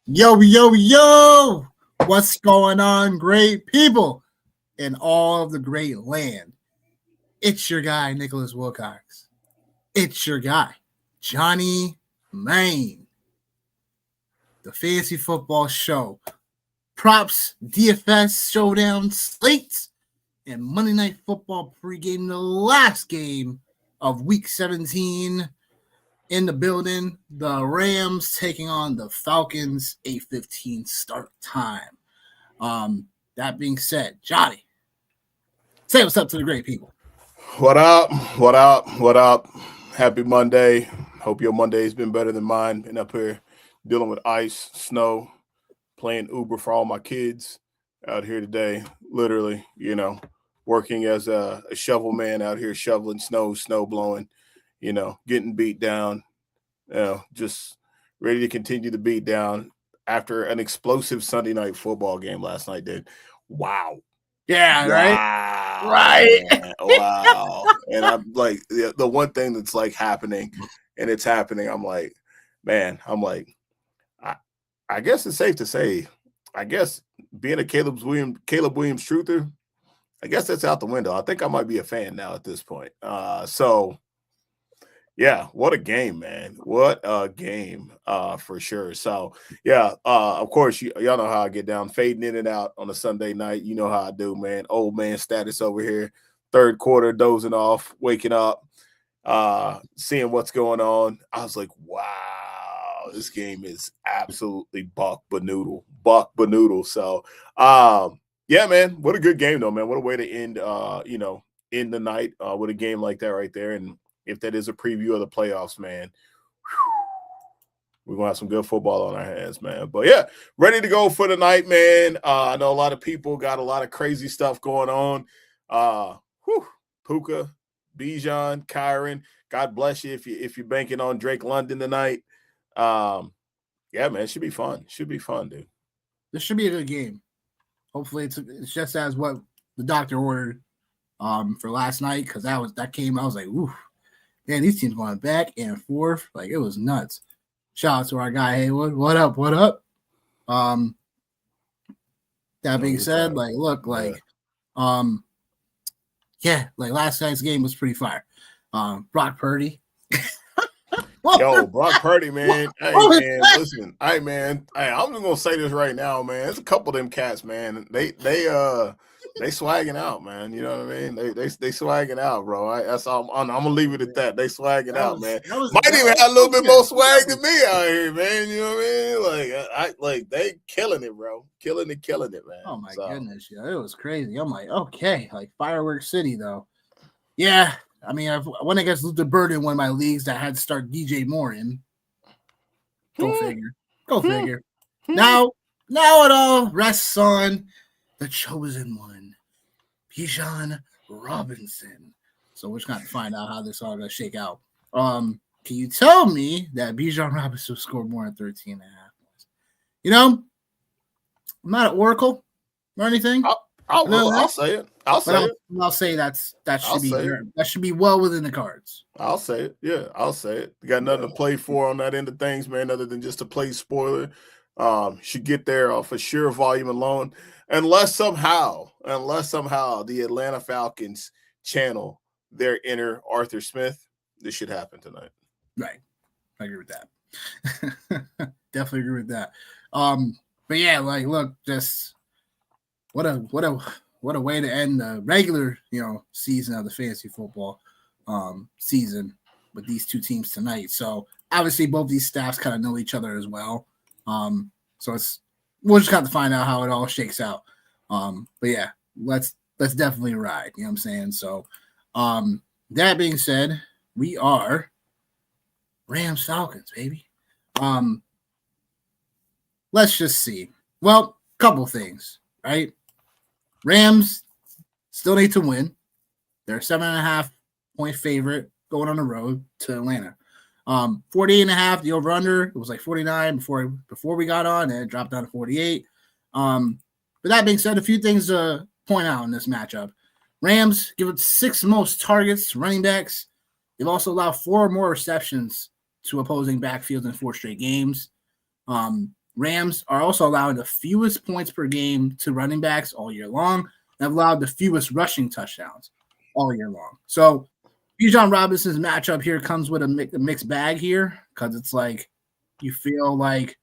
Yo, yo, yo! What's going on, great people in all of the great land? It's your guy, Nicholas Wilcox. It's your guy, Johnny Main. The Fantasy Football Show. Props, DFS, Showdown, Slates, and Monday Night Football pregame, the last game of Week 17. In the building, the Rams taking on the Falcons, 8:15 start time. That being said, Johnny, say what's up to the great people. What up? What up? What up? Happy Monday. Hope your Monday's been better than mine. Been up here dealing with ice, snow, playing Uber for all my kids out here today. Literally, working as a shovel man out here shoveling snow blowing, getting beat down, just ready to continue to beat down after an explosive Sunday night football game last night, dude. Wow. Yeah, wow. Right? Man. Wow. And I'm like, the one thing that's like happening, and it's happening, I'm like, I guess it's safe to say, I guess being a Caleb Williams truther, I guess that's out the window. I think I might be a fan now at this point. Yeah, what a game, man. What a game, for sure. So, yeah, of course, y'all know how I get down, fading in and out on a Sunday night. You know how I do, man. Old man status over here. Third quarter, dozing off, waking up, seeing what's going on. I was like, wow, this game is absolutely buck banoodle. So, yeah, man, what a good game, though, man. What a way to end, end the night with a game like that right there. And if that is a preview of the playoffs, man, we're going to have some good football on our hands, man. But, yeah, ready to go for the night, man. I know a lot of people got a lot of crazy stuff going on. Puka, Bijan, Kyron, God bless you if you're banking on Drake London tonight. Yeah, man, it should be fun. Should be fun, dude. This should be a good game. Hopefully it's just as what the doctor ordered for last night, because that came, I was like, ooh. Man, these teams going back and forth. Like, it was nuts. Shout out to our guy Haywood. What up? That being said, like, look, like, yeah, like last night's game was pretty fire. Brock Purdy. Yo, Brock Purdy, man. Hey, man, listen. Hey, man. Hey, I'm just gonna say this right now, man. There's a couple of them cats, man. They swagging out, man. You know what I mean? They swagging out, bro. That's all. I'm gonna leave it at that. They swagging out, man. Might even have a little bit more swag than me out here, man. You know what I mean? Like they killing it, bro. Killing it, man. Oh my goodness, yeah, it was crazy. I'm like, okay, like Fireworks City, though. Yeah, I mean, I went against Luther Bird in one of my leagues that had to start DJ Moore in. Go figure. Now it all rests on the chosen one, Bijan Robinson. So we're just going to find out how this all going to shake out. Can you tell me that Bijan Robinson scored more than 13 and a half points? I'm not an oracle or anything. I'll say it. I'll say that should be well within the cards. I'll say it. Yeah, I'll say it. You got nothing to play for on that end of things, man, other than just a play spoiler. Should get there off a sheer volume alone. Unless somehow the Atlanta Falcons channel their inner Arthur Smith, this should happen tonight. Right. I agree with that. Definitely agree with that. But yeah, like, look, just what a way to end the regular, season of the fantasy football season with these two teams tonight. So obviously both these staffs kind of know each other as well. So we'll just have to find out how it all shakes out. But yeah, let's definitely ride. You know what I'm saying? So that being said, we are Rams Falcons, baby. Let's just see. Well, couple things, right? Rams still need to win. They're a 7.5 point favorite going on the road to Atlanta. 48.5, the over-under. It was like 49 before we got on, and it dropped down to 48. But that being said, a few things to point out in this matchup. Rams give it 6 most targets to running backs. They've also allowed 4 more receptions to opposing backfields in 4 straight games. Rams are also allowing the fewest points per game to running backs all year long and have allowed the fewest rushing touchdowns all year long. So Bijan Robinson's matchup here comes with a mixed bag here because it's like you feel like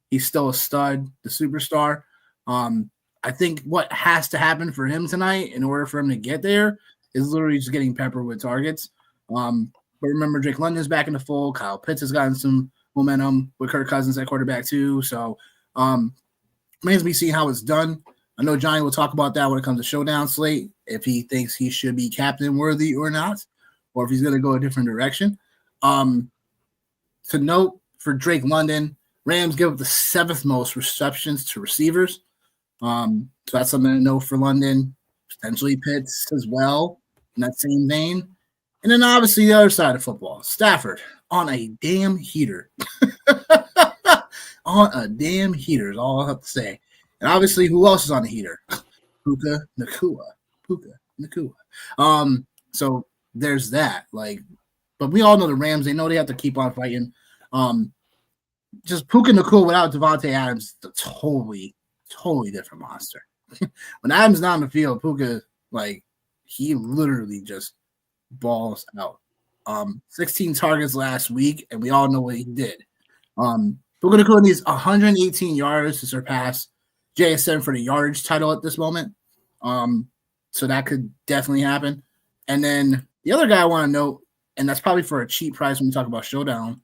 he's still a stud, the superstar. I think what has to happen for him tonight in order for him to get there is literally just getting peppered with targets. But remember, Drake London's back in the fold. Kyle Pitts has gotten some momentum with Kirk Cousins at quarterback too. So remains to be seen how it's done. I know Johnny will talk about that when it comes to showdown slate, if he thinks he should be captain worthy or not, or if he's going to go a different direction. To note for Drake London, Rams give up the 7th most receptions to receivers. So that's something to know for London. Potentially Pitts as well in that same vein. And then obviously the other side of football, Stafford on a damn heater. On a damn heater is all I have to say. And obviously, who else is on the heater? Puka Nacua. So there's that. But we all know the Rams. They know they have to keep on fighting. Just Puka Nacua without Devontae Adams, it's a totally different monster. When Adams not on the field, Puka, he literally just balls out. 16 targets last week, and we all know what he did. Puka Nacua needs 118 yards to surpass JSN for the yardage title at this moment. So that could definitely happen. And then the other guy I want to note, and that's probably for a cheap price when we talk about showdown,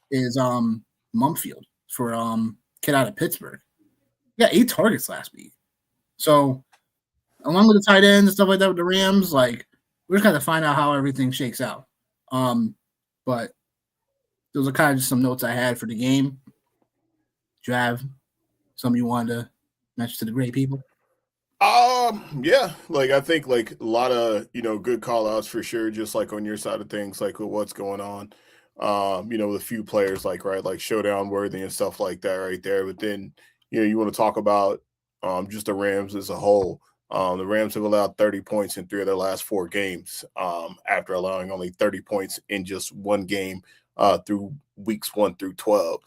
is Mumfield for kid out of Pittsburgh. He got 8 targets last week. So along with the tight ends and stuff like that with the Rams, we're just going to find out how everything shakes out. But those are kind of just some notes I had for the game. Do you have something you wanted to mention to the great people? Yeah, I think a lot of good call outs for sure, just on your side of things, with what's going on. With a few players like showdown worthy and stuff like that right there. But then you want to talk about just the Rams as a whole. The Rams have allowed 30 points in 3 of their last 4 games, after allowing only 30 points in just one game through weeks 1 through 12.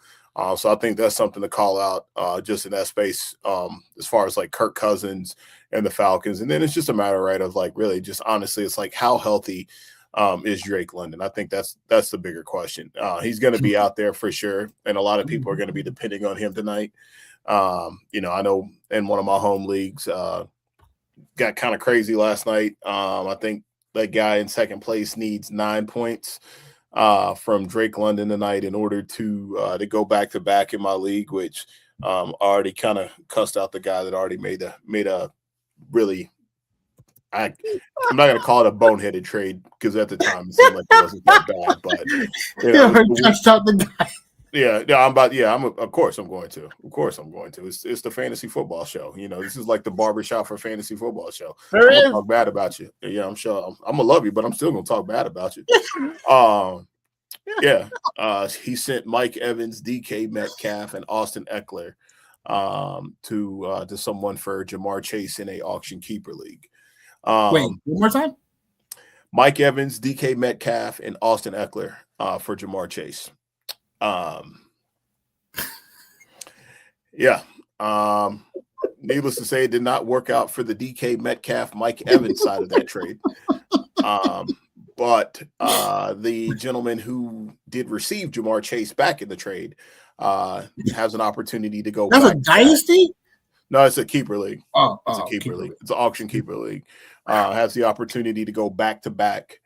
So I think that's something to call out just in that space, as far as Kirk Cousins and the Falcons. And then it's just a matter, right, of really just honestly, it's how healthy is Drake London? I think that's the bigger question. He's going to be out there for sure, and a lot of people are going to be depending on him tonight. I know in one of my home leagues, got kind of crazy last night. I think that guy in second place needs 9 points from Drake London tonight in order to go back to back in my league, which already kind of cussed out the guy that already made a really. I'm not going to call it a boneheaded trade because at the time it seemed like it wasn't that bad, but touched out the guy. Of course I'm going to. It's the fantasy football show. This is like the barbershop for fantasy football show. I'm gonna talk bad about you. Yeah, I'm sure I'm gonna love you, but I'm still gonna talk bad about you. He sent Mike Evans, DK Metcalf, and Austin Eckler to someone for Jamar Chase in a auction keeper league. Wait, one more time. Mike Evans, DK Metcalf, and Austin Eckler for Jamar Chase. Needless to say, it did not work out for the DK Metcalf, Mike Evans side of that trade. But the gentleman who did receive Jamar Chase back in the trade has an opportunity to go. That's a dynasty? No, it's a keeper league. It's a keeper league. It's an auction keeper league. Has the opportunity to go back to back.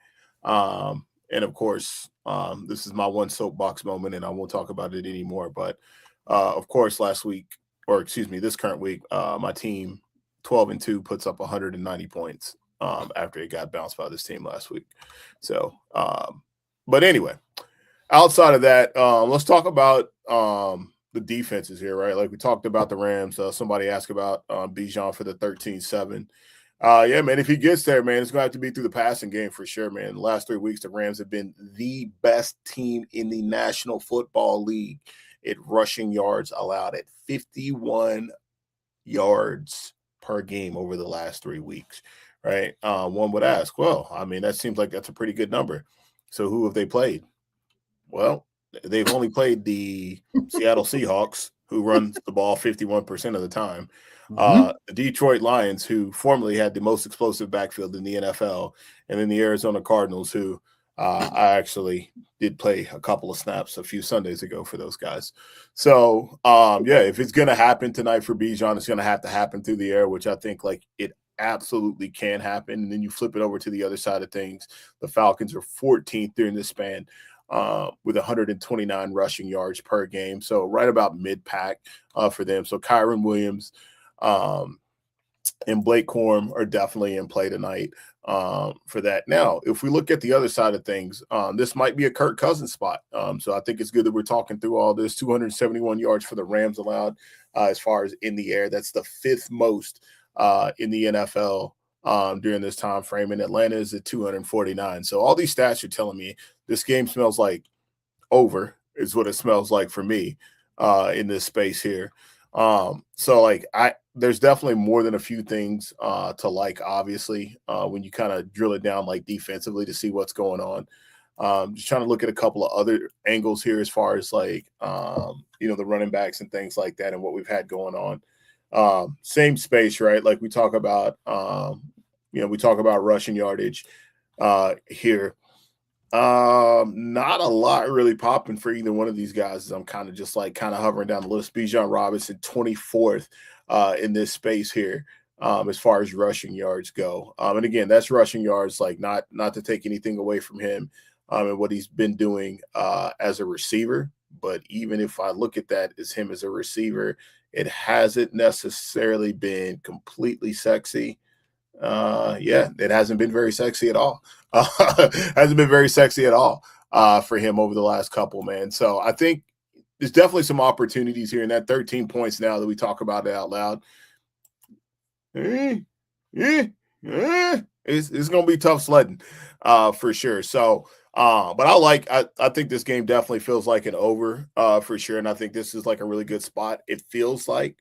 And of course, this is my one soapbox moment, and I won't talk about it anymore. But of course, this current week, my team 12-2 puts up 190 points after it got bounced by this team last week. So, but anyway, outside of that, let's talk about the defenses here, right? We talked about the Rams. Somebody asked about Bijan for the 13-7. Yeah, man, if he gets there, man, it's going to have to be through the passing game for sure, man. The last 3 weeks, the Rams have been the best team in the National Football League at rushing yards allowed at 51 yards per game over the last 3 weeks, right? One would ask, well, I mean, that seems like that's a pretty good number. So who have they played? Well, they've only played the Seattle Seahawks, who runs the ball 51% of the time. Mhm. The Detroit Lions, who formerly had the most explosive backfield in the NFL, and then the Arizona Cardinals, who I actually did play a couple of snaps a few Sundays ago for those guys. So, yeah, if it's going to happen tonight for Bijan, it's going to have to happen through the air, which I think like it absolutely can happen. And then you flip it over to the other side of things. The Falcons are 14th during this span with 129 rushing yards per game. So right about mid-pack for them. So Kyron Williams and Blake Corum are definitely in play tonight for that. Now, if we look at the other side of things, this might be a Kirk Cousins spot. So I think it's good that we're talking through all this. 271 yards for the Rams allowed as far as in the air. That's the fifth most in the NFL during this time frame. And Atlanta is at 249. So all these stats are telling me this game smells like over is what it smells like for me in this space here. So like there's definitely more than a few things to like, obviously, when you kind of drill it down like defensively to see what's going on. Just trying to look at a couple of other angles here as far as like the running backs and things like that and what we've had going on. Same space, right? Like we talk about rushing yardage here. Not a lot really popping for either one of these guys. I'm kind of hovering down the list. Bijan Robinson, 24th in this space here, as far as rushing yards go. And again, that's rushing yards, like not to take anything away from him and what he's been doing as a receiver. But even if I look at that as him as a receiver, it hasn't necessarily been completely sexy. It hasn't been very sexy at all. Hasn't been very sexy at all for him over the last couple, man. So I think there's definitely some opportunities here in that 13 points now that we talk about it out loud. It's going to be tough sledding for sure. So, but I think this game definitely feels like an over for sure. And I think this is like a really good spot. It feels like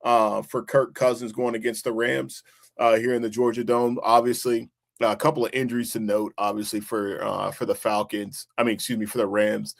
for Kirk Cousins going against the Rams here in the Georgia Dome. Obviously, a couple of injuries to note, obviously, for the Falcons. For the Rams.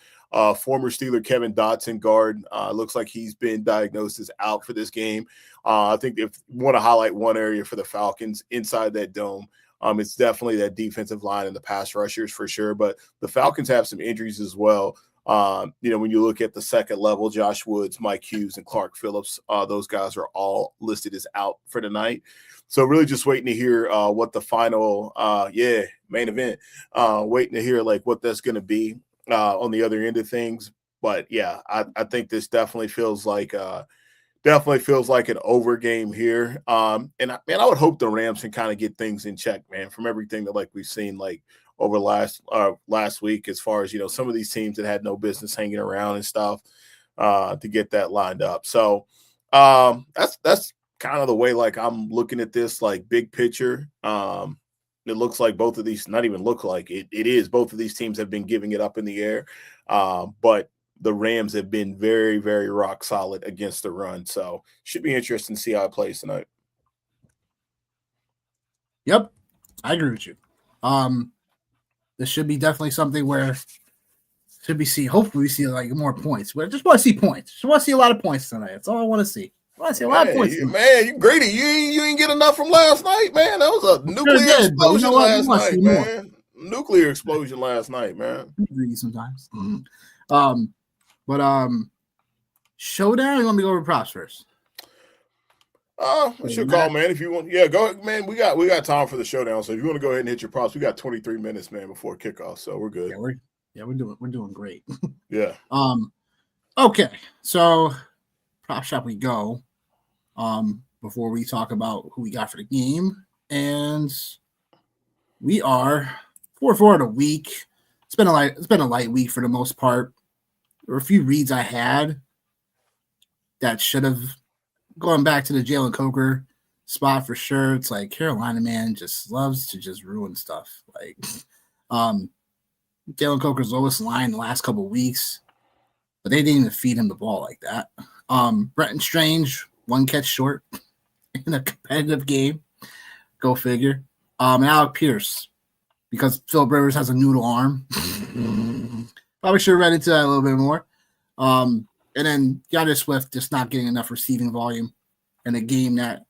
Former Steeler Kevin Dotson, guard, looks like he's been diagnosed as out for this game. I think if you want to highlight one area for the Falcons inside that dome, it's definitely that defensive line and the pass rushers for sure. But the Falcons have some injuries as well. When you look at the second level, Josh Woods, Mike Hughes, and Clark Phillips, those guys are all listed as out for tonight. So really just waiting to hear what the final, main event, waiting to hear like what that's going to be on the other end of things. But yeah, I think this definitely feels like an over game here. And I would hope the Rams can kind of get things in check, man, from everything that like we've seen like over last week, as far as, some of these teams that had no business hanging around and stuff to get that lined up. So that's kind of the way like I'm looking at this, like big picture. It looks like both of these, not even look like it is, both of these teams have been giving it up in the air. But the Rams have been very, very rock solid against the run. So should be interesting to see how it plays tonight. Yep, I agree with you. This should be definitely something where hopefully we see like more points. But I just want to see points. Just want to see a lot of points tonight. That's all I want to see. I want to see a lot of points. You greedy. You ain't get enough from last night, man. That was a nuclear explosion last night, man. Nuclear explosion last night, man. Greedy sometimes. Showdown. You want me to go over props first? It's your call, man. If you want, yeah, go ahead, man. We got time for the showdown. So if you want to go ahead and hit your props, we got 23 minutes, man, before kickoff. So we're good. We're doing great. Yeah. Okay. So prop shop we go. Before we talk about who we got for the game, and we are 4-4 in a week. It's been a light week for the most part. There were a few reads I had that should have gone back to the Jalen Coker spot for sure. It's like Carolina, man, just loves to just ruin stuff. Like Jalen Coker's lowest line the last couple of weeks, but they didn't even feed him the ball like that. Brenton Strange, one catch short in a competitive game. Go figure. And Alec Pierce, because Philip Rivers has a noodle arm. Probably should have read into that a little bit more. And then DeAndre Swift just not getting enough receiving volume in a game that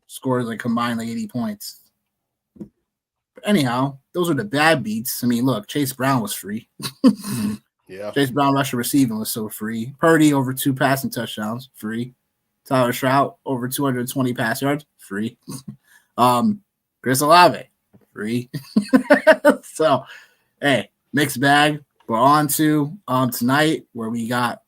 scores like combined like 80 points. But anyhow, those are the bad beats. I mean, look, Chase Brown was free. Yeah. Chase Brown rushing receiving was so free. Purdy over 2 passing touchdowns, free. Tyler Stroud over 220 pass yards, free. Chris Olave, free. So, hey, mixed bag. We're on to tonight where we got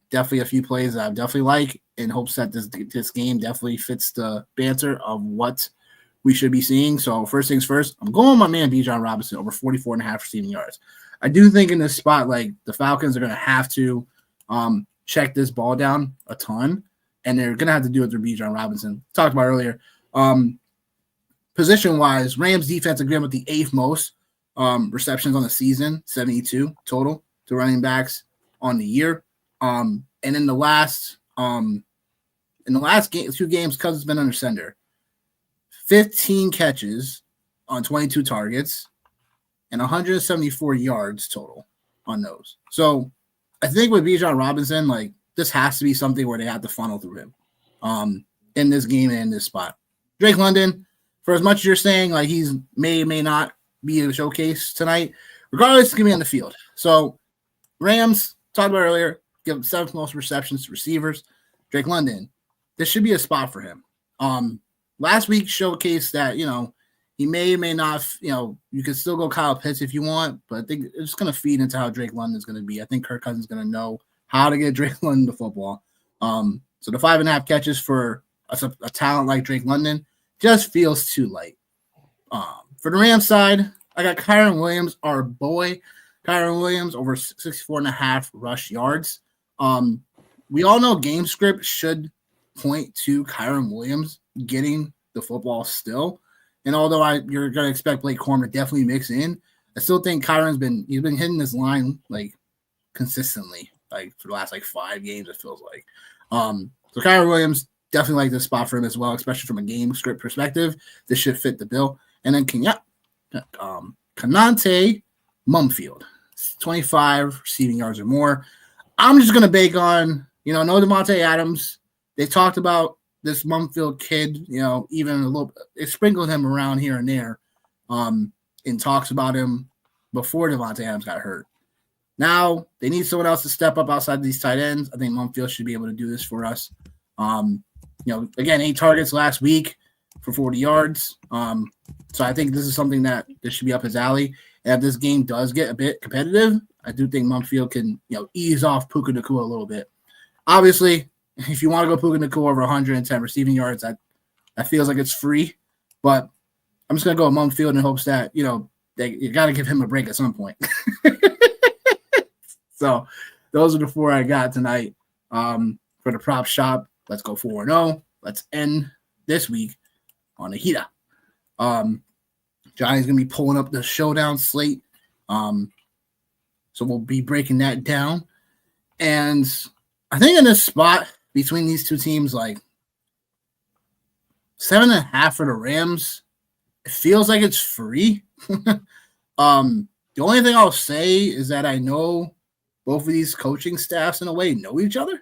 definitely a few plays that I definitely like in hopes that this game definitely fits the banter of what we should be seeing. So first things first, I'm going with my man Bijan Robinson over 44.5 receiving yards. I do think in this spot, like the Falcons are going to have to check this ball down a ton, and they're going to have to do it through Bijan Robinson. Talked about earlier. Position-wise, Rams defense agreed with the 8th most receptions on the season, 72 total to running backs on the year. And in the last game, 2 games, Cousins has been under center. 15 catches on 22 targets and 174 yards total on those. So I think with Bijan Robinson, like this has to be something where they have to funnel through him in this game and in this spot. Drake London, for as much as you're saying like he's may not be a showcase tonight, regardless, it's going to be on the field. So Rams, talked about earlier, give him 7th most receptions to receivers. Drake London, this should be a spot for him. Last week showcased that, he may or may not, you can still go Kyle Pitts if you want, but I think it's going to feed into how Drake London is going to be. I think Kirk Cousins is going to know how to get Drake London to football. So the 5.5 catches for a talent like Drake London just feels too light. For the Rams side, I got Kyron Williams, our boy. Kyron Williams over 64.5 rush yards. We all know game script should point to Kyron Williams getting the football still. And although you're going to expect Blake Corum to definitely mix in, I still think Kyron's been hitting this line like consistently, like for the last like 5 games, it feels like. So Kyron Williams, definitely like this spot for him as well, especially from a game script perspective. This should fit the bill. And then Kanante Mumfield, 25 receiving yards or more. I'm just going to bake on, no Devontae Adams. They talked about this Mumfield kid, even a little, they sprinkled him around here and there in talks about him before Devontae Adams got hurt. Now they need someone else to step up outside these tight ends. I think Mumfield should be able to do this for us. Again, 8 targets last week for 40 yards. So I think this is something that this should be up his alley. And if this game does get a bit competitive, I do think Mumfield can, ease off Puka Nacua a little bit. Obviously, if you want to go Puka Nacua over 110 receiving yards, that feels like it's free. But I'm just going to go with Mumfield in hopes that, you got to give him a break at some point. So those are the 4 I got tonight for the prop shop. Let's go 4-0. Let's end this week on a heater. Johnny's going to be pulling up the showdown slate. So we'll be breaking that down. And I think in this spot between these two teams, like 7.5 for the Rams, it feels like it's free. The only thing I'll say is that I know both of these coaching staffs in a way know each other.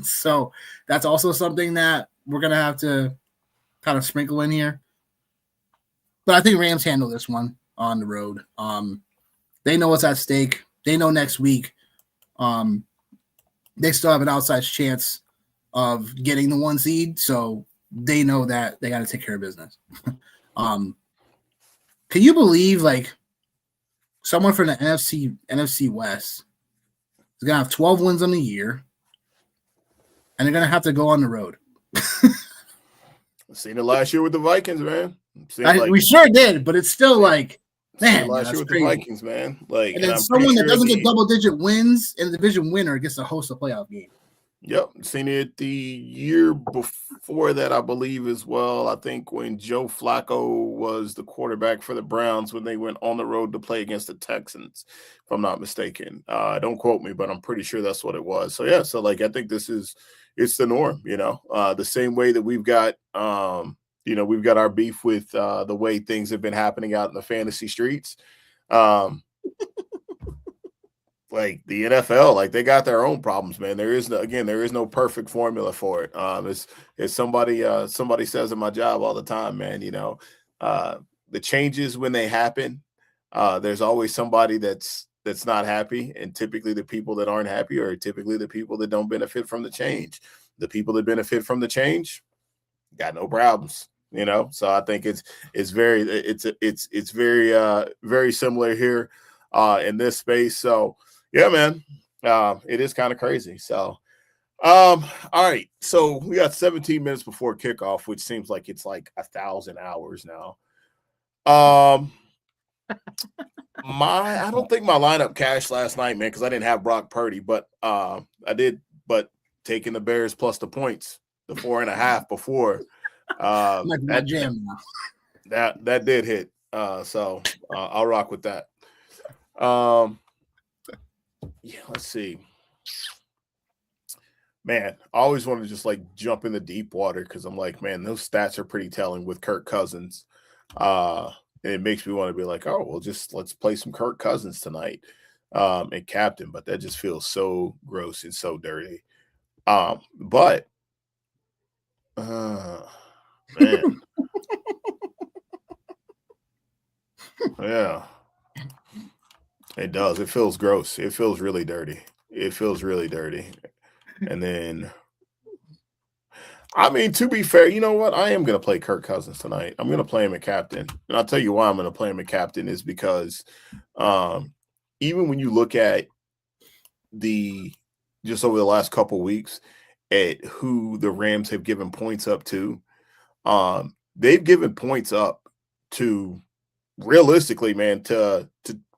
So that's also something that we're going to have to kind of sprinkle in here. But I think Rams handle this one on the road. They know what's at stake. They know next week they still have an outside chance of getting the 1 seed. So they know that they got to take care of business. Can you believe like someone from the NFC West is going to have 12 wins on the year and they're going to have to go on the road? I've seen it last year with the Vikings, man. We sure did, but it's still like, man, last year with the Vikings, man. Like, and then someone that doesn't get double-digit wins and the division winner gets to host a playoff game. Yep, seen it the year before that, I believe, as well. I think when Joe Flacco was the quarterback for the Browns when they went on the road to play against the Texans, if I'm not mistaken. Don't quote me, but I'm pretty sure that's what it was. So, yeah, so, like, I think it's the norm, the same way that we've got we've got our beef with the way things have been happening out in the fantasy streets. like the NFL, like they got their own problems, man. There is no perfect formula for it. It's somebody says in my job all the time, man. The changes when they happen, there's always somebody that's not happy, and typically the people that aren't happy are typically the people that don't benefit from the change. The people that benefit from the change got no problems. So I think it's very similar here in this space. So yeah, man, it is kind of crazy. So all right, so we got 17 minutes before kickoff, which seems like it's like 1,000 hours now. I don't think my lineup cashed last night, man, because I didn't have Brock Purdy, but I did. But taking the Bears plus the points, the 4.5 before. That did hit. So I'll rock with that. Yeah, let's see. Man, I always want to just like jump in the deep water because I'm like, man, those stats are pretty telling with Kirk Cousins. And it makes me want to be like, oh, well, let's play some Kirk Cousins tonight and captain. But that just feels so gross and so dirty. But man. Yeah. It does. It feels gross. It feels really dirty. And then, I mean, to be fair, you know what? I am going to play Kirk Cousins tonight. I'm going to play him at captain. And I'll tell you why I'm going to play him at captain is because even when you look at just over the last couple of weeks at who the Rams have given points up to, they've given points up to realistically, man, to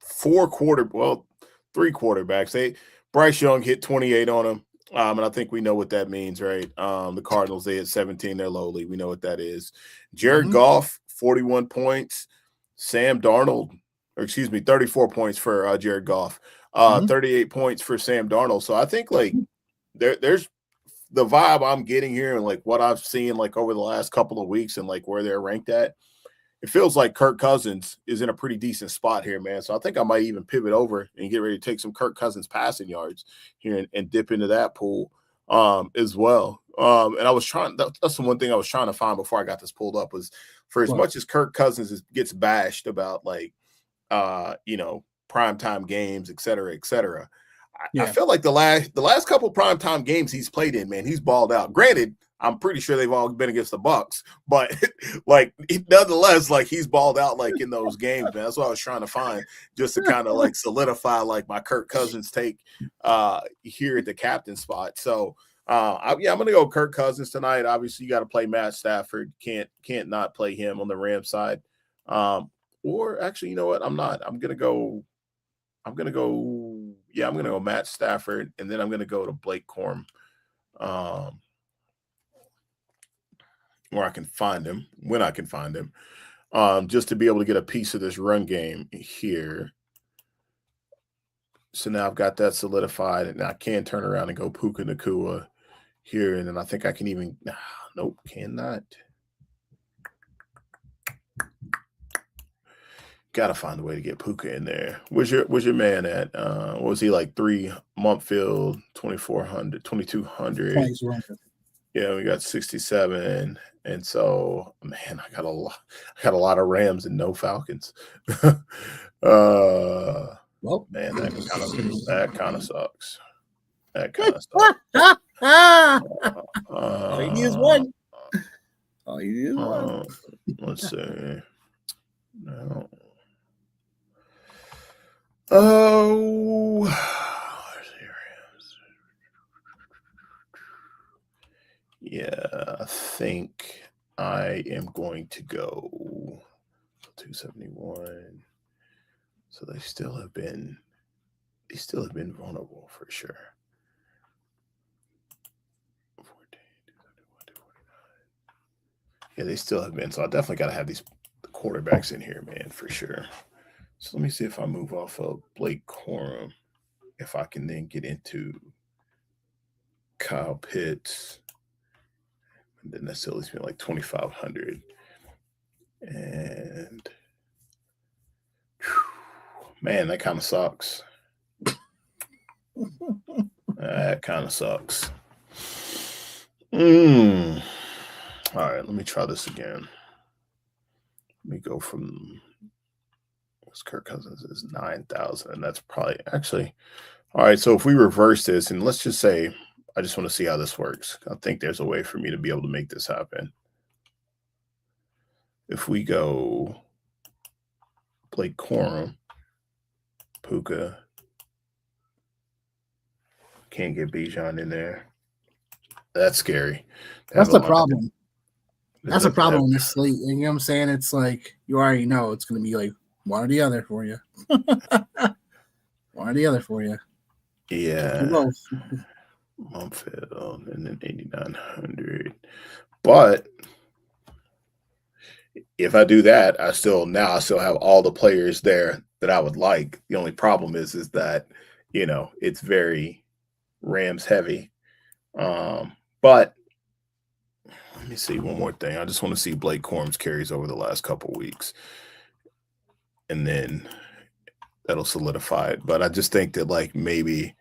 three quarterbacks. Bryce Young hit 28 on him. And I think we know what that means, right? The Cardinals, they hit 17, they're lowly. We know what that is. Jared Goff, 41 points. Sam Darnold, 34 points for Jared Goff. 38 points for Sam Darnold. So I think like there's the vibe I'm getting here and like what I've seen like over the last couple of weeks and like where they're ranked at. It feels like Kirk Cousins is in a pretty decent spot here, man. So I think I might even pivot over and get ready to take some Kirk Cousins passing yards here and dip into that pool as well. And I was that's the one thing I was trying to find before I got this pulled up was for as much as Kirk Cousins gets bashed about like, primetime games, et cetera, et cetera. I feel like the last couple primetime games he's played in, man, he's balled out. Granted, I'm pretty sure they've all been against the Bucs, but like nonetheless, like he's balled out like in those games, man. That's what I was trying to find just to kind of like solidify like my Kirk Cousins take here at the captain spot. So I'm gonna go Kirk Cousins tonight. Obviously, you got to play Matt Stafford. Can't not play him on the Rams side. Or actually, you know what? I'm not. I'm gonna go Matt Stafford, and then I'm gonna go to Blake Corum. Where I can find him, when I can find him, just to be able to get a piece of this run game here. So now I've got that solidified, and I can turn around and go Puka Nacua here, and then I think I can even nope, cannot. Got to find a way to get Puka in there. Where's your man at? What was he like 3 month field, 2,400, 2,200? Yeah, we got 67. And so, man, I got a lot of Rams and no Falcons. Well, man, that kind of sucks. That kind of sucks. All you need is one. All you need is one. Let's see. No. Oh, yeah, I think I am going to go 271. So they still have been vulnerable for sure. 14, 249. Yeah, they still have been. So I definitely got to have the quarterbacks in here, man, for sure. So let me see if I move off of Blake Corum, if I can then get into Kyle Pitts. And then that still leaves me like 2,500. And man, that kind of sucks. That kind of sucks. All right, let me try this again. Let me go from Kirk Cousins is 9,000, and that's probably actually all right. So if we reverse this, and let's just say I just want to see how this works. I think there's a way for me to be able to make this happen. If we go Blake Corum, Puka, can't get Bijan in there. That's scary. That's the problem. That's a problem in this slate. You know what I'm saying? It's like you already know it's going to be like one or the other for you. One or the other for you. Yeah. Mumfield and then 8,900. But if I do that, I still have all the players there that I would like. The only problem is that, it's very Rams heavy. But let me see one more thing. I just want to see Blake Corum's carries over the last couple weeks. And then that'll solidify it. But I just think that like maybe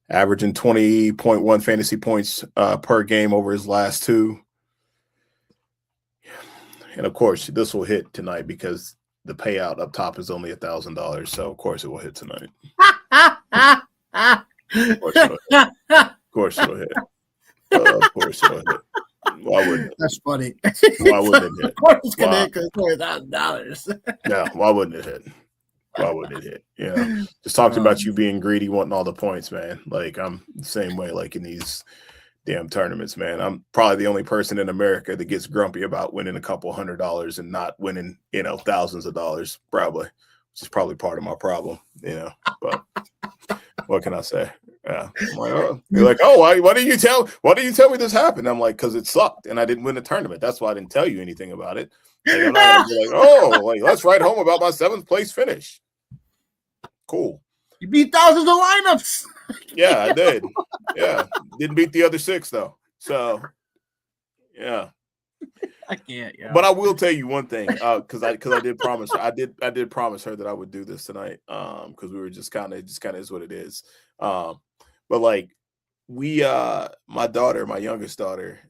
averaging 20.1 fantasy points per game over his last two. And of course, this will hit tonight because the payout up top is only $1,000. So of course it will hit tonight. Of course it'll hit. Of course it'll hit. Why wouldn't it? That's funny. Why wouldn't it hit? Of course it's going to hit because it's $4,000. Yeah, why wouldn't it hit? Why wouldn't it hit? Just talking about you being greedy, wanting all the points, man. Like I'm the same way, like in these damn tournaments, man. I'm probably the only person in America that gets grumpy about winning a couple $100 and not winning, thousands of dollars, probably, which is probably part of my problem, but what can I say? Yeah. You're like, oh, why didn't you tell me this happened? I'm like, because it sucked and I didn't win the tournament. That's why I didn't tell you anything about it. Like, I'm not gonna be like, oh, like let's write home about my 7th place finish. Cool. You beat thousands of lineups. Yeah, I did. Yeah. Didn't beat the other 6 though. So yeah. I can't, yeah. But I will tell you one thing, because I did promise her. I did promise her that I would do this tonight. Because we were just kind of is what it is. But like my youngest daughter,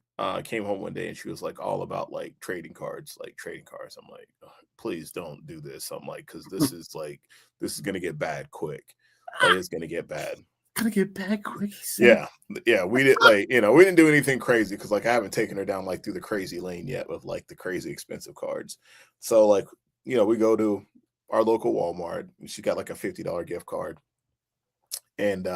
came home one day and she was like all about like trading cards. I'm like, oh, please don't do this. I'm like, because this is gonna get bad quick. Like, it's gonna get bad. Gonna get bad quick. Yeah. We didn't we didn't do anything crazy because like I haven't taken her down like through the crazy lane yet with like the crazy expensive cards. So like we go to our local Walmart. And she got like a $50 gift card, and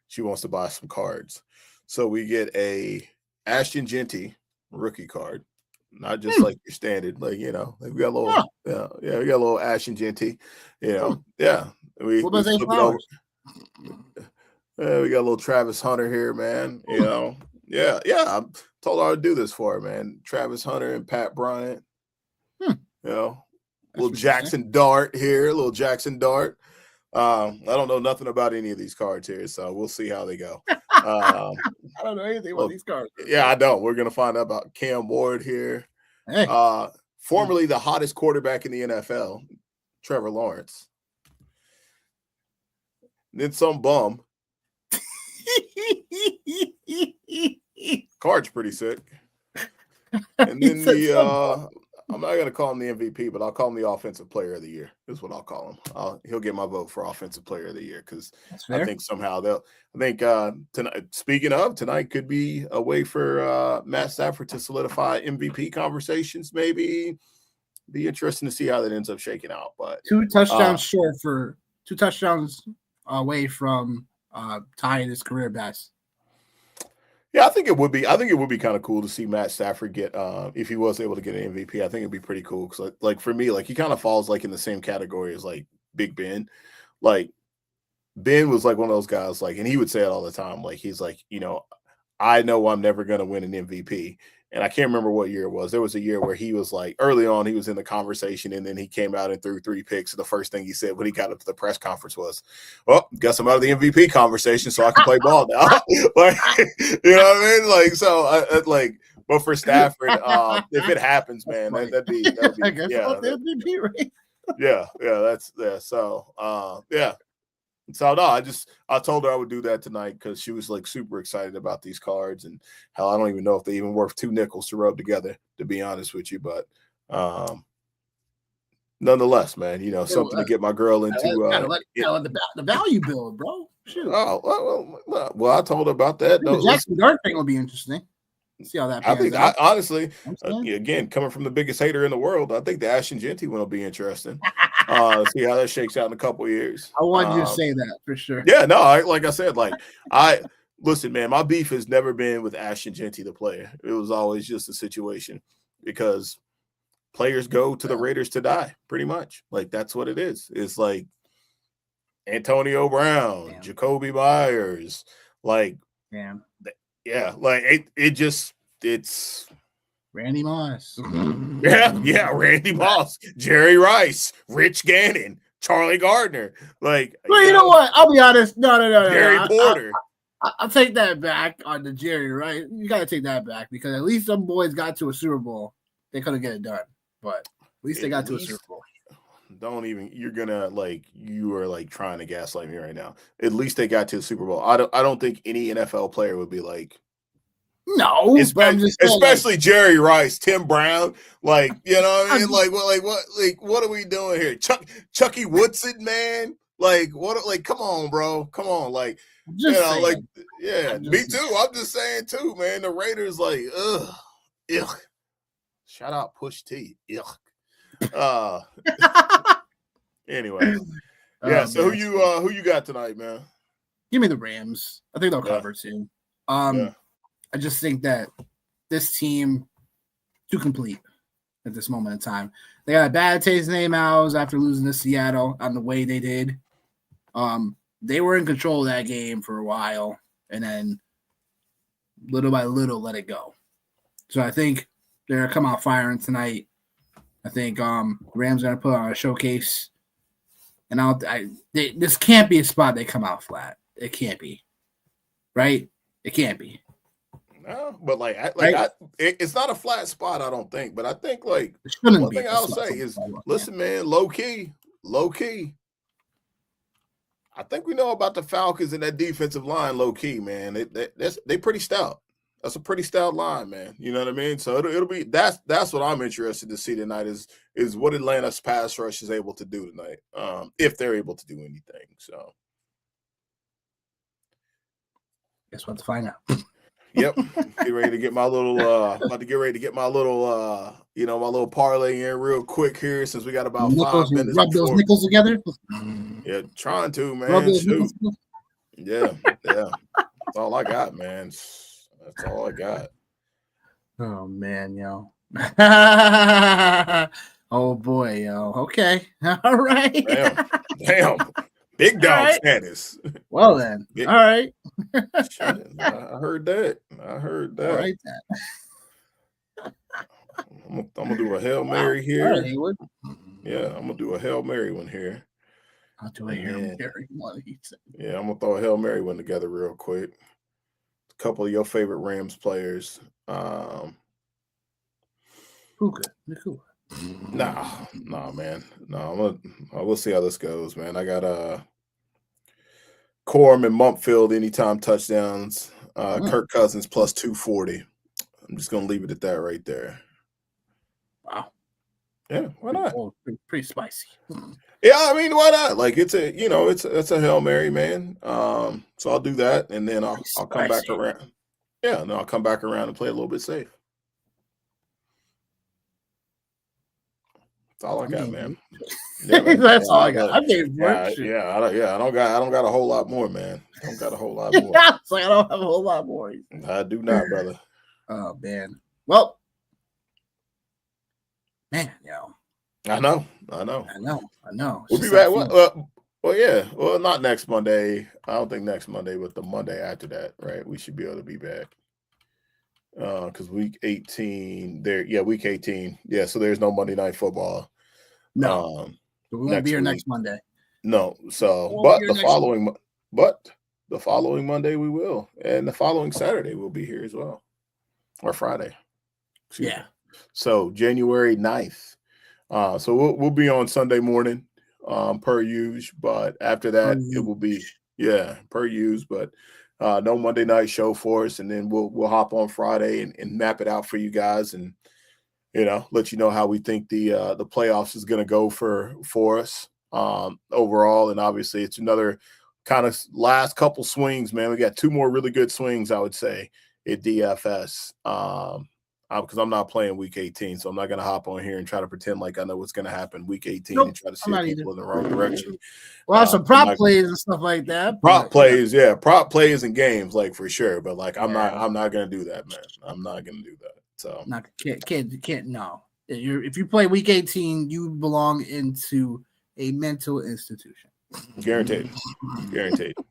she wants to buy some cards. So we get a Ashton Genty rookie card, not just like your standard, like we got a little, we got a little Ashton Genty, yeah. We flip it over. We got a little Travis Hunter here, man. Yeah. I told her I'd do this for her, man. Travis Hunter and Pat Bryant. Little Jackson Dart here, little Jackson Dart. I don't know nothing about any of these cards here, so we'll see how they go. I don't know anything about these cards. Yeah, I don't. We're gonna find out about Cam Ward here. Hey. Formerly the hottest quarterback in the NFL, Trevor Lawrence. Then some bum. Card's pretty sick. And then I'm not going to call him the MVP, but I'll call him the Offensive Player of the Year. Is what I'll call him. He'll get my vote for Offensive Player of the Year because I think somehow tonight. Speaking of, tonight could be a way for Matt Stafford to solidify MVP conversations. Maybe be interesting to see how that ends up shaking out. But 2 touchdowns short for 2 touchdowns away from tying his career best. Yeah, I think it would be kind of cool to see Matt Stafford get if he was able to get an MVP. I think it'd be pretty cool because like for me, like he kind of falls like in the same category as like Big Ben. Like Ben was like one of those guys, like, and he would say it all the time. Like he's like, I know I'm never going to win an MVP. And I can't remember what year it was. There was a year where he was like, early on, he was in the conversation, and then he came out and threw 3 picks. And the first thing he said when he got up to the press conference was, well, guess I'm out of the MVP conversation, so I can play ball now. Like, you know what I mean? Like, so, but for Stafford, if it happens, man, that'd be I guess yeah. the MVP, right? Yeah. So, yeah. So no, I told her I would do that tonight because she was like super excited about these cards, and hell, I don't even know if they even worth 2 nickels to rub together, to be honest with you. But nonetheless, man, something to get my girl into. The value build, bro. Shoot. Well, I told her about that. The Jackson Dart thing will be interesting. See how that pans out. Honestly, again, coming from the biggest hater in the world, I think the Ashton Genty one will be interesting. See how that shakes out in a couple of years. I wanted you to say that for sure. Yeah, no, like I said, listen, man, my beef has never been with Ashton Genty, the player. It was always just a situation because players go to the Raiders to die, pretty much. Like, that's what it is. It's like Antonio Brown, Jacoby Myers, like, it's Randy Moss. Randy Moss, Jerry Rice, Rich Gannon, Charlie Gardner. Like, well, you know what? I'll be honest. No. Gary Porter. I'll take that back on the Jerry, right? You got to take that back because at least some boys got to a Super Bowl. They couldn't get it done, but at least they got to a Super Bowl. You are like trying to gaslight me right now. At least they got to the Super Bowl. I don't think any NFL player would be like, no, especially Jerry Rice, Tim Brown, like, you know what I mean? What are we doing here? Chucky Woodson, man. Like, what? Like, come on, bro. Come on, like, me too. I'm just saying too, man. The Raiders, like, ugh. Shout out Push T. Ugh. Anyway, So who you got tonight, man? Give me the Rams. I think they'll cover too. I just think that this team too complete at this moment in time. They got a bad taste in their mouths after losing to Seattle on the way they did. They were in control of that game for a while, and then little by little let it go. So I think they're gonna come out firing tonight. I think Rams are gonna put on a showcase, and this can't be a spot they come out flat. It can't be, right? It can't be. No, but it's not a flat spot, I don't think. But I think one thing I'll say is, listen, man, low key. I think we know about the Falcons and that defensive line, low key, man. They pretty stout. That's a pretty stout line, man. You know what I mean? So it'll be that's what I'm interested to see tonight is what Atlanta's pass rush is able to do tonight, if they're able to do anything. So guess we'll have to find out. Yep. Get ready to get my little about to get ready to get my little my little parlay in real quick here since we got about 5 minutes. Rub those nickels together. Yeah, trying to, man. Shoot. Yeah. That's all I got, man. That's all I got. Oh man, yo. Oh boy, yo. Okay. All right. Damn. Big dog status. Well then. All right. Shit, I heard that. All right then. I'm gonna do a Hail Mary here. All right, yeah, I'm gonna do a Hail Mary one here. I'll do a Hail Mary one. Yeah, I'm gonna throw a Hail Mary one together real quick. A couple of your favorite Rams players. Puka. Nah, man. No, we'll see how this goes, man. I got Corum and Mumpfield anytime touchdowns. Kirk Cousins plus 240. I'm just gonna leave it at that right there. Wow. Yeah, why not? Pretty spicy. Yeah, I mean, why not? Like it's a a Hail Mary, man. So I'll do that, and then I'll come back around. Yeah, and I'll come back around and play a little bit safe. That's all I got, man. Yeah, that's all I got. I don't got a whole lot more, man. I don't got a whole lot more. It's like I don't have a whole lot more. I do not, brother. Oh man. Well, man, yo. I know. We'll be back. Well, not next Monday. I don't think next Monday, but the Monday after that, right? We should be able to be back. Because week 18 week 18. Yeah, so there's no Monday Night Football. No. So we won't be here next Monday. No. So the following Monday we will. And the following Saturday we'll be here as well. Or Friday. Yeah. So January 9th. So we'll be on Sunday morning. per use. But after that, it will be per use. But no Monday night show for us, and then we'll hop on Friday and map it out for you guys, and let you know how we think the playoffs is going to go for us overall. And obviously, it's another kind of last couple swings, man. We got 2 more really good swings, I would say, at DFS. Because I'm not playing week 18, so I'm not going to hop on here and try to pretend like I know what's going to happen week 18 and try to steer people in the wrong direction. Well, some prop plays and stuff like that. Prop plays and games, like, for sure. But like, I'm not going to do that, man. I'm not going to do that. So can't no. If you play week 18, you belong into a mental institution. Guaranteed.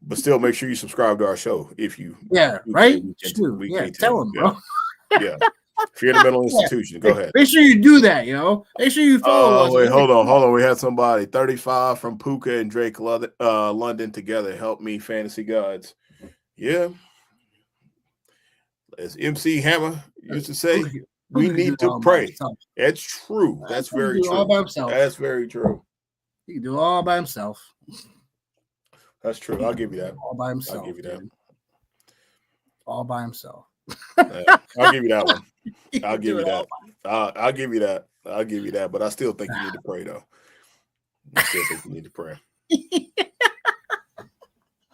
But still, make sure you subscribe to our show if you. Yeah, right. Tell them, bro. Yeah. If you're in a mental institution, go ahead. Make sure you do that, Make sure you follow us. Wait, hold on. We had somebody 35 from Puka and Drake London together. Help me, fantasy gods. Yeah. As MC Hammer used to say, we need to pray. That's true. That's very true. All by himself. That's very true. He can do it all by himself. That's true. I'll give you that. All by himself. I'll give you that. All by himself. I'll give you that one. I'll give you that. I'll give you that. I'll give you that. But I still think you need to pray, though. I still think you need to pray.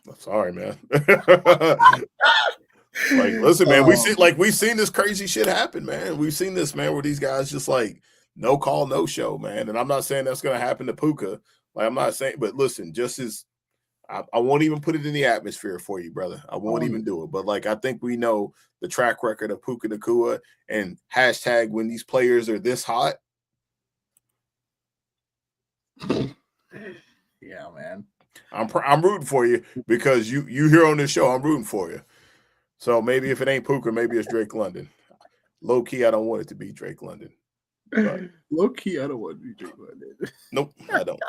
I'm sorry, man. Like, listen, man, we've seen this crazy shit happen, man. We've seen this, man, where these guys just like no call, no show, man. And I'm not saying that's gonna happen to Puka. Like, I'm not saying, but listen, just as I won't even put it in the atmosphere for you, brother. I won't even do it. But like, I think we know the track record of Puka Nacua and hashtag when these players are this hot. Yeah, man. I'm rooting for you because you here on this show. I'm rooting for you. So maybe if it ain't Puka, maybe it's Drake London. Low key, I don't want it to be Drake London. But low key, I don't want it to be Drake London. Nope, I don't.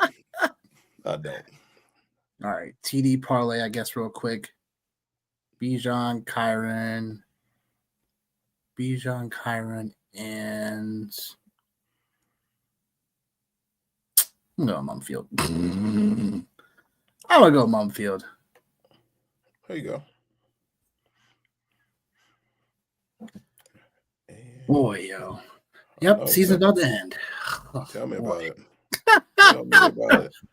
I don't. All right, TD parlay, I guess, real quick. Bijan, Kyron, and I'm going Mumfield. I'm gonna go Mumfield. There you go. Boy, yo. Yep, season's about to end. Tell me about it.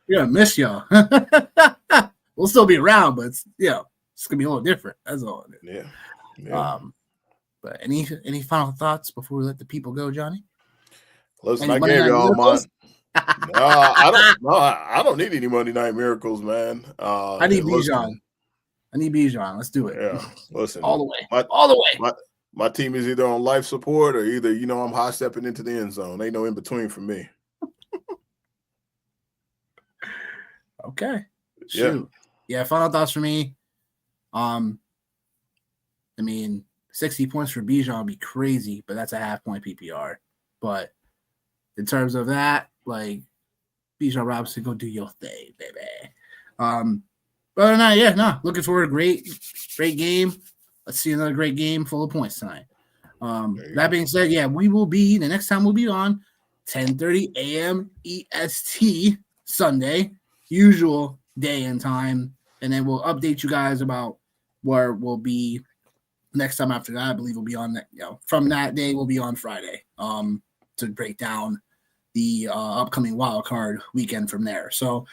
We're gonna miss y'all. We'll still be around, but it's gonna be a little different. That's all it is. Yeah. But any final thoughts before we let the people go, Johnny? Listen, I gave y'all mine. I don't need any Monday Night Miracles, man. I need Bijan. Let's do it. Yeah, listen, all the way. My team is either on life support or either I'm high stepping into the end zone. Ain't no in between for me. Okay. Shoot. Yeah. Final thoughts for me. 60 points for Bijan would be crazy, but that's a half-point PPR. But in terms of that, like, Bijan Robinson, go do your thing, baby. But looking forward to great game. Let's see another great game full of points tonight. That being said, the next time we'll be on 10:30 a.m. EST Sunday, usual day and time, and then we'll update you guys about where we'll be next time after that. I believe we'll be on that. From that day, we'll be on Friday to break down the upcoming wild card weekend from there. So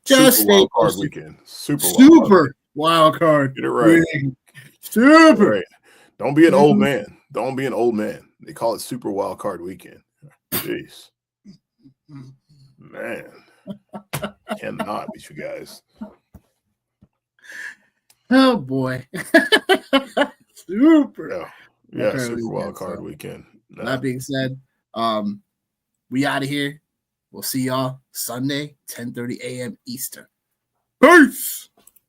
just super wild card weekend. Super wild card. Get it right. Super. Right. Don't be an old man. Don't be an old man. They call it super wild card weekend. Jeez. Man. Cannot beat you guys. Oh boy. Super. Yeah, super wild card weekend. That being said, we out of here. We'll see y'all Sunday, 10:30 a.m. Eastern. Peace.